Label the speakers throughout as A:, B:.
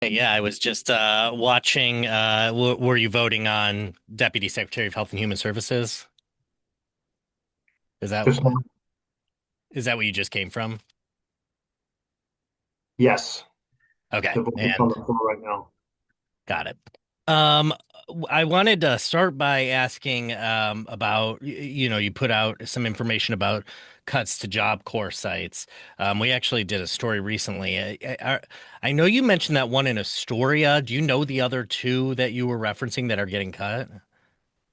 A: Yeah, I was just watching. Were you voting on Deputy Secretary of Health and Human Services? Is that
B: Just now?
A: is that what you just came from?
B: Yes,
A: Okay,
B: the vote is on
A: and
B: the floor right now.
A: got it. Um, I wanted to start by asking about you put out some information about cuts to Job Corps sites. We actually did a story recently. I know you mentioned that one in Astoria. Do you know the other two that you were referencing that are getting cut?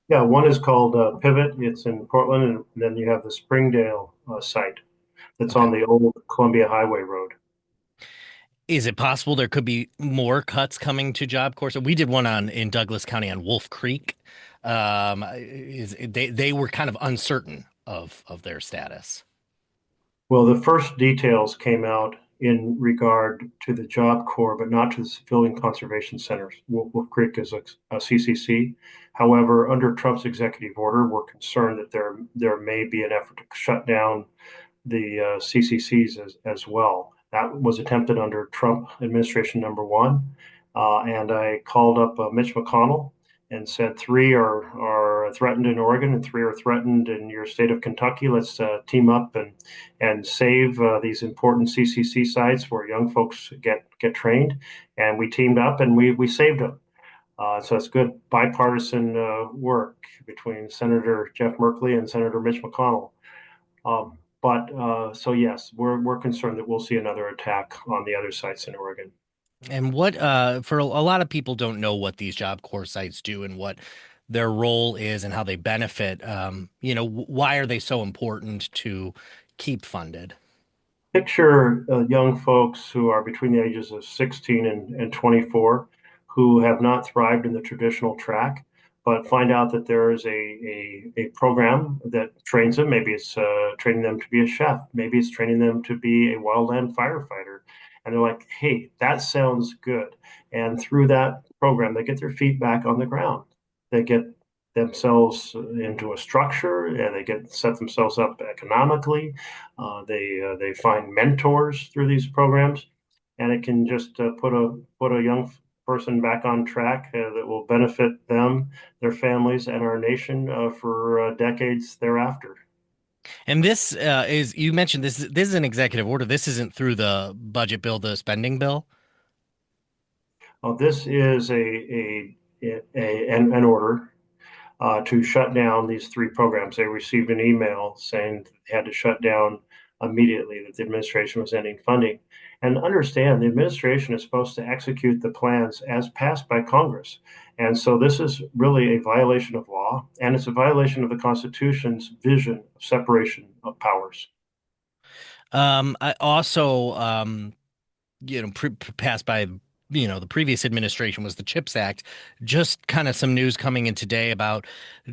B: Yeah, one is called Pivot. It's in Portland, and then you have the Springdale site that's
A: Okay.
B: on the old Columbia Highway Road.
A: Is it possible there could be more cuts coming to Job Corps? So we did one on in Douglas County on Wolf Creek. They were kind of uncertain of their status.
B: Well, the first details came out in regard to the Job Corps, but not to the Civilian Conservation Centers. Wolf Creek is a CCC. However, under Trump's executive order, we're concerned that there may be an effort to shut down the CCCs as well. That was attempted under Trump administration number one. And I called up Mitch McConnell and said three are threatened in Oregon and three are threatened in your state of Kentucky. Let's team up and save these important CCC sites where young folks get trained. And we teamed up and we saved them. So it's good bipartisan work between Senator Jeff Merkley and Senator Mitch McConnell. But so yes, we're concerned that we'll see another attack on the other sites in Oregon.
A: And what for a lot of people don't know what these Job Corps sites do and what their role is and how they benefit. Why are they so important to keep funded?
B: Picture young folks who are between the ages of 16 and 24 who have not thrived in the traditional track, but find out that there is a program that trains them. Maybe it's training them to be a chef. Maybe it's training them to be a wildland firefighter. And they're like, hey, that sounds good. And through that program, they get their feet back on the ground. They get themselves into a structure and they get set themselves up economically. They find mentors through these programs, and it can just put a young person back on track that will benefit them, their families, and our nation for decades thereafter.
A: And this is you mentioned this is an executive order. This isn't through the budget bill, the spending bill.
B: This is an order to shut down these three programs. They received an email saying that they had to shut down immediately, that the administration was ending funding. And understand the administration is supposed to execute the plans as passed by Congress. And so this is really a violation of law, and it's a violation of the Constitution's vision of separation of powers.
A: I also passed by the previous administration was the CHIPS Act. Just kind of some news coming in today about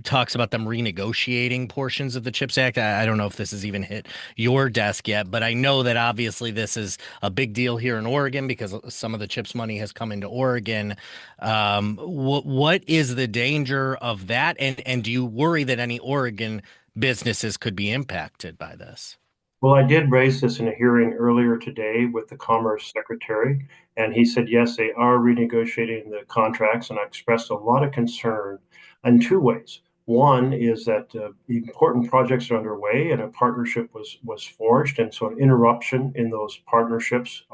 A: talks about them renegotiating portions of the CHIPS Act. I don't know if this has even hit your desk yet, but I know that obviously this is a big deal here in Oregon because some of the CHIPS money has come into Oregon. What is the danger of that, and do you worry that any Oregon businesses could be impacted by this?
B: Well, I did raise this in a hearing earlier today with the Commerce Secretary, and he said, yes, they are renegotiating the contracts, and I expressed a lot of concern in two ways. One is that important projects are underway and a partnership was forged, and so an interruption in those partnerships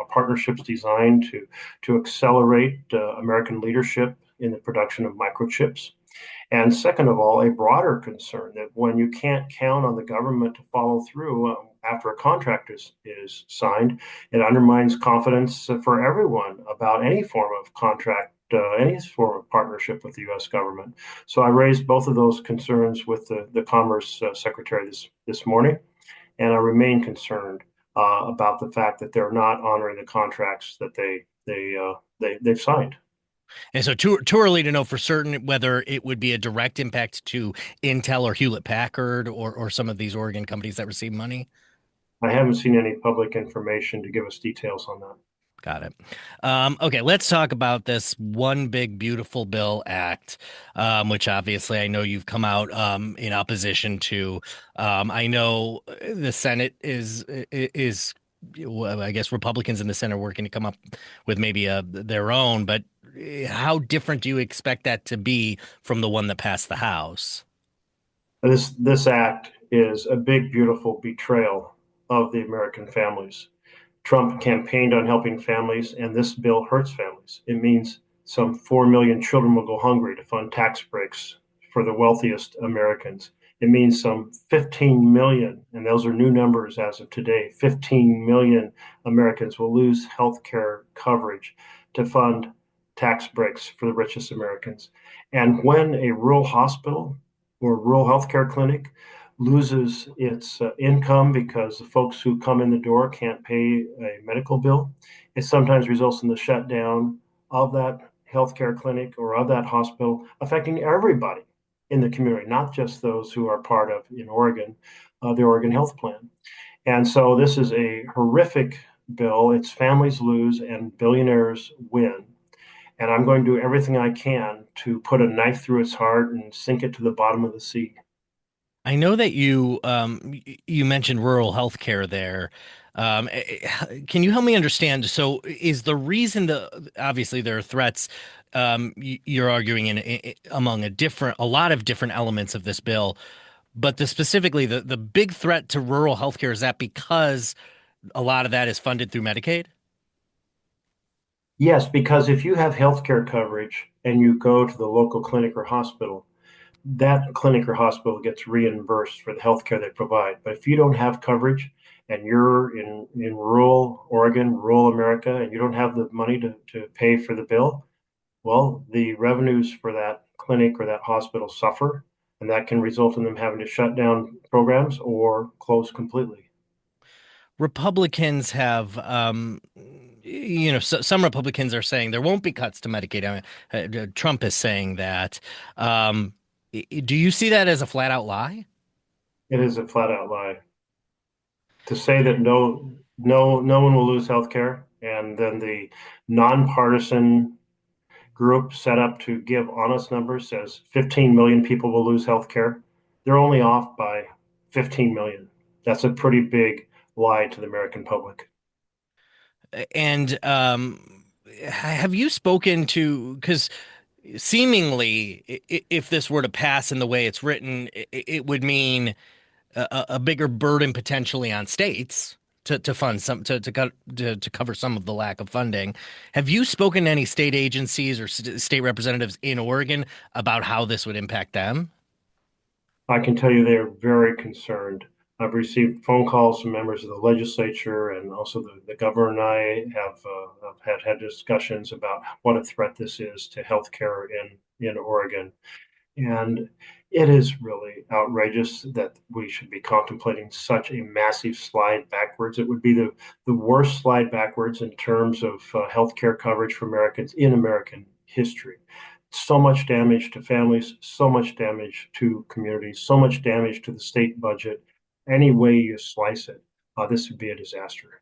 B: designed to accelerate American leadership in the production of microchips. And second of all, a broader concern that when you can't count on the government to follow through after a contract is signed, it undermines confidence for everyone about any form of contract, any form of partnership with the U.S. government. So I raised both of those concerns with the Commerce Secretary this morning, and I remain concerned about the fact that they're not honoring the contracts that they've signed.
A: And so too early to know for certain whether it would be a direct impact to Intel or Hewlett Packard or some of these Oregon companies that receive money.
B: I haven't seen any public information to give us details on that.
A: Got it. Okay, let's talk about this one big beautiful bill act, which obviously I know you've come out in opposition to. I know the Senate is I guess Republicans in the Senate working to come up with maybe their own. But how different do you expect that to be from the one that passed the House?
B: This act is a big, beautiful betrayal of the American families. Trump campaigned on helping families, and this bill hurts families. It means some 4 million children will go hungry to fund tax breaks for the wealthiest Americans. It means some 15 million, and those are new numbers as of today, 15 million Americans will lose health care coverage to fund tax breaks for the richest Americans. And when a rural hospital or rural healthcare clinic loses its income because the folks who come in the door can't pay a medical bill, it sometimes results in the shutdown of that healthcare clinic or of that hospital, affecting everybody in the community, not just those who are part of, in Oregon, the Oregon Health Plan. And so this is a horrific bill. It's families lose and billionaires win. And I'm going to do everything I can to put a knife through its heart and sink it to the bottom of the sea.
A: I know that you mentioned rural health care there. Can you help me understand? So, is the reason the obviously there are threats you're arguing among a lot of different elements of this bill, but specifically the big threat to rural healthcare is that because a lot of that is funded through Medicaid?
B: Yes, because if you have healthcare coverage and you go to the local clinic or hospital, that clinic or hospital gets reimbursed for the healthcare they provide. But if you don't have coverage and you're in rural Oregon, rural America, and you don't have the money to pay for the bill, well, the revenues for that clinic or that hospital suffer, and that can result in them having to shut down programs or close completely.
A: Republicans have, some Republicans are saying there won't be cuts to Medicaid. Trump is saying that. Um, do you see that as a flat out lie?
B: It is a flat out lie. To say that no one will lose health care, and then the nonpartisan group set up to give honest numbers says 15 million people will lose health care. They're only off by 15 million. That's a pretty big lie to the American public.
A: And have you spoken to, because seemingly, if this were to pass in the way it's written, it would mean a bigger burden potentially on states to fund some to cover some of the lack of funding. Have you spoken to any state agencies or state representatives in Oregon about how this would impact them?
B: I can tell you they are very concerned. I've received phone calls from members of the legislature, and also the governor and I have had discussions about what a threat this is to healthcare in Oregon. And it is really outrageous that we should be contemplating such a massive slide backwards. It would be the worst slide backwards in terms of healthcare coverage for Americans in American history. So much damage to families, so much damage to communities, so much damage to the state budget. Any way you slice it, this would be a disaster.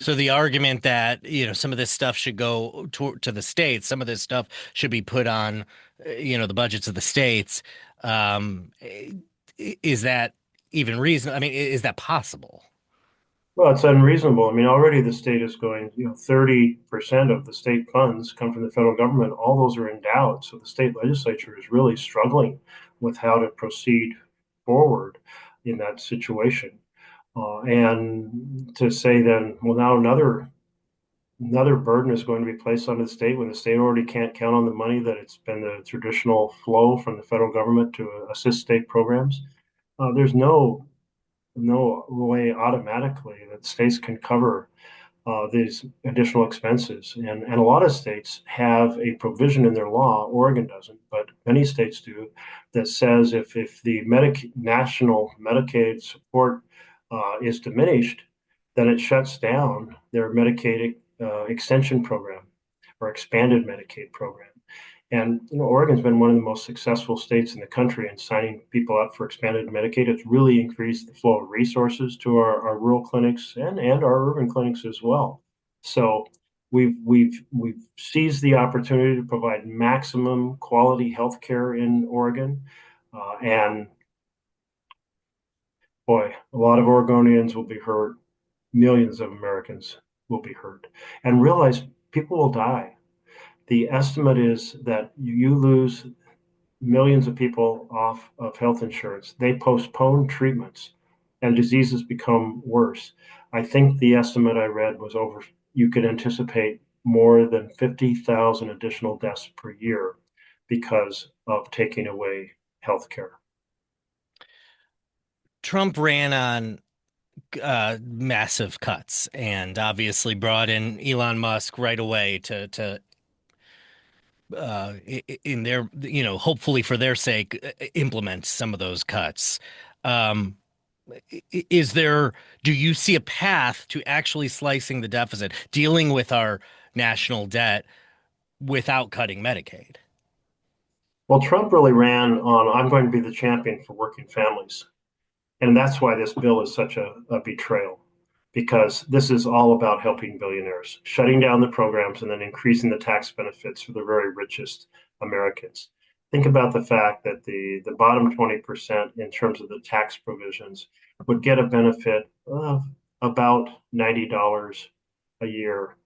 A: So the argument that, some of this stuff should go to the states, some of this stuff should be put on, the budgets of the states. Is that even reason? I mean, is that possible?
B: Well, it's unreasonable. I mean, already the state is going, 30% of the state funds come from the federal government. All those are endowed. So the state legislature is really struggling with how to proceed forward in that situation. And to say then, well, now another burden is going to be placed on the state when the state already can't count on the money that it's been the traditional flow from the federal government to assist state programs. There's no way automatically that states can cover these additional expenses. And a lot of states have a provision in their law, Oregon doesn't, but many states do, that says if the national Medicaid support is diminished, then it shuts down their Medicaid extension program or expanded Medicaid program. And Oregon's been one of the most successful states in the country in signing people up for expanded Medicaid. It's really increased the flow of resources to our rural clinics and our urban clinics as well. So we've seized the opportunity to provide maximum quality health care in Oregon. And boy, a lot of Oregonians will be hurt millions of Americans will be hurt. And realize people will die. The estimate is that you lose millions of people off of health insurance. They postpone treatments and diseases become worse. I think the estimate I read was over, you could anticipate more than 50,000 additional deaths per year because of taking away health care.
A: Trump ran on massive cuts and obviously brought in Elon Musk right away to in their, hopefully for their sake, implement some of those cuts. Um, is there, do you see a path to actually slicing the deficit, dealing with our national debt without cutting Medicaid?
B: Well, Trump really ran on, I'm going to be the champion for working families. And that's why this bill is such a betrayal, because this is all about helping billionaires, shutting down the programs and then increasing the tax benefits for the very richest Americans. Think about the fact that the bottom 20% in terms of the tax provisions would get a benefit of about $90 a year.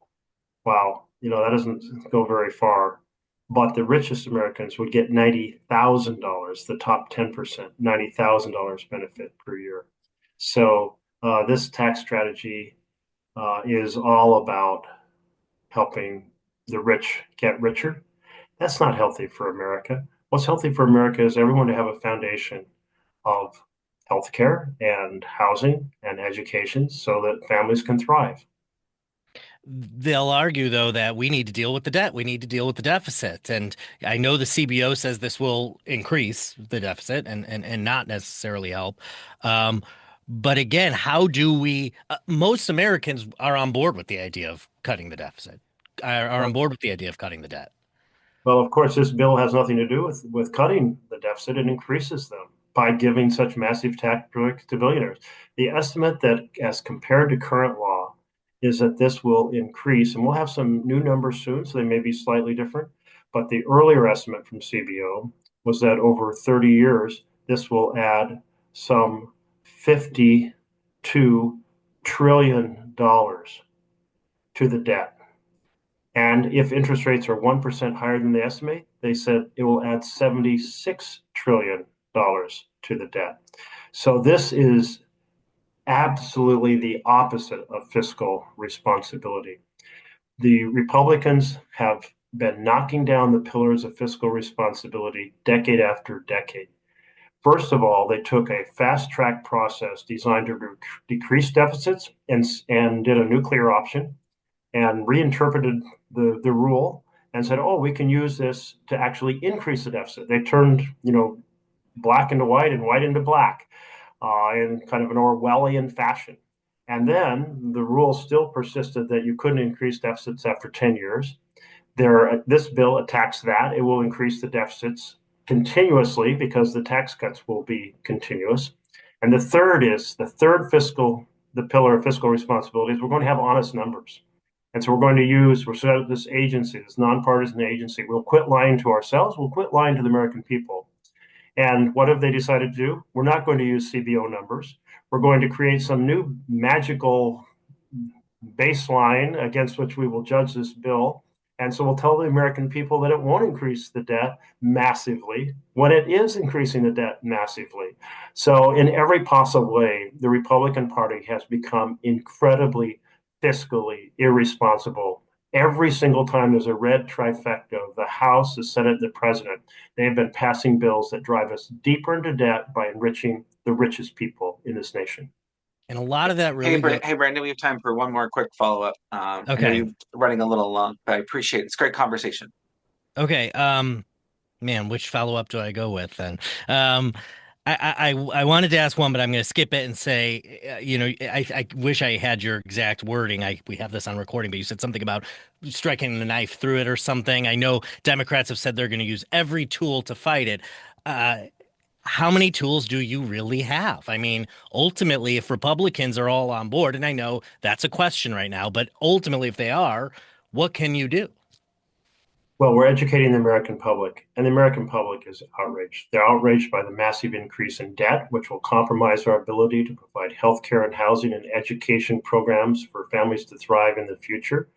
B: Wow, that doesn't go very far. But the richest Americans would get $90,000, the top 10%, $90,000 benefit per year. So this tax strategy is all about helping the rich get richer. That's not healthy for America. What's healthy for America is everyone to have a foundation of healthcare and housing and education so that families can thrive.
A: They'll argue, though, that we need to deal with the debt. We need to deal with the deficit. And I know the CBO says this will increase the deficit and not necessarily help. Um, but again, how do we, most Americans are on board with the idea of cutting the deficit, are on board with the idea of cutting the debt.
B: Well, of course, this bill has nothing to do with cutting the deficit. It increases them by giving such massive tax breaks to billionaires. The estimate that, as compared to current law, is that this will increase, and we'll have some new numbers soon, so they may be slightly different. But the earlier estimate from CBO was that over 30 years, this will add some $52 trillion to the debt. And if interest rates are 1% higher than they estimate, they said it will add $76 trillion to the debt. So this is absolutely the opposite of fiscal responsibility. The Republicans have been knocking down the pillars of fiscal responsibility decade after decade. First of all, they took a fast track process designed to decrease deficits and did a nuclear option and reinterpreted the rule and said, oh, we can use this to actually increase the deficit. They turned, black into white and white into black in kind of an Orwellian fashion. And then the rule still persisted that you couldn't increase deficits after 10 years. This bill attacks that. It will increase the deficits continuously because the tax cuts will be continuous. And the pillar of fiscal responsibility is we're going to have honest numbers. And so we'll set up this agency, this nonpartisan agency. We'll quit lying to ourselves. We'll quit lying to the American people. And what have they decided to do? We're not going to use CBO numbers. We're going to create some new magical baseline against which we will judge this bill. And so we'll tell the American people that it won't increase the debt massively when it is increasing the debt massively. So, in every possible way, the Republican Party has become incredibly fiscally irresponsible. Every single time there's a red trifecta of the House, the Senate, the President, they have been passing bills that drive us deeper into debt by enriching the richest people in this nation.
A: And a lot of that really go.
C: Hey, Brandon, we have time for one more quick follow-up. I know
A: Okay.
C: you're running a little long, but I appreciate it. It's a great conversation.
A: Okay. Man, which follow up do I go with then? Um, I wanted to ask one, but I'm going to skip it and say, I wish I had your exact wording. We have this on recording, but you said something about striking the knife through it or something. I know Democrats have said they're going to use every tool to fight it. Uh, how many tools do you really have? I mean, ultimately, if Republicans are all on board, and I know that's a question right now, but ultimately, if they are, what can you do?
B: Well, we're educating the American public, and the American public is outraged. They're outraged by the massive increase in debt, which will compromise our ability to provide health care and housing and education programs for families to thrive in the future.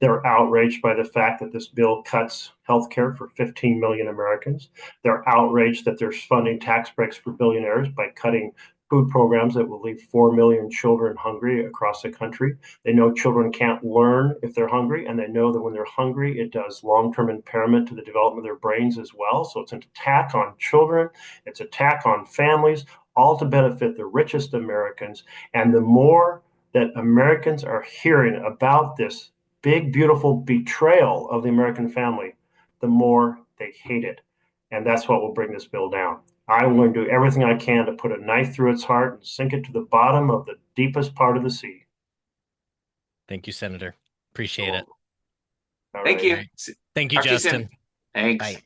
B: They're outraged by the fact that this bill cuts health care for 15 million Americans. They're outraged that there's funding tax breaks for billionaires by cutting food programs that will leave 4 million children hungry across the country. They know children can't learn if they're hungry, and they know that when they're hungry, it does long-term impairment to the development of their brains as well. So it's an attack on children, it's an attack on families, all to benefit the richest Americans. And the more that Americans are hearing about this big, beautiful betrayal of the American family, the more they hate it. And that's what will bring this bill down. I'm going to do everything I can to put a knife through its heart and sink it to the bottom of the deepest part of the sea.
A: Thank you, Senator. Appreciate
B: So,
A: it.
B: all
C: Thank
B: right.
A: All
C: you.
A: right. Thank you,
C: Talk to you soon.
A: Justin.
C: Thanks.
A: Bye.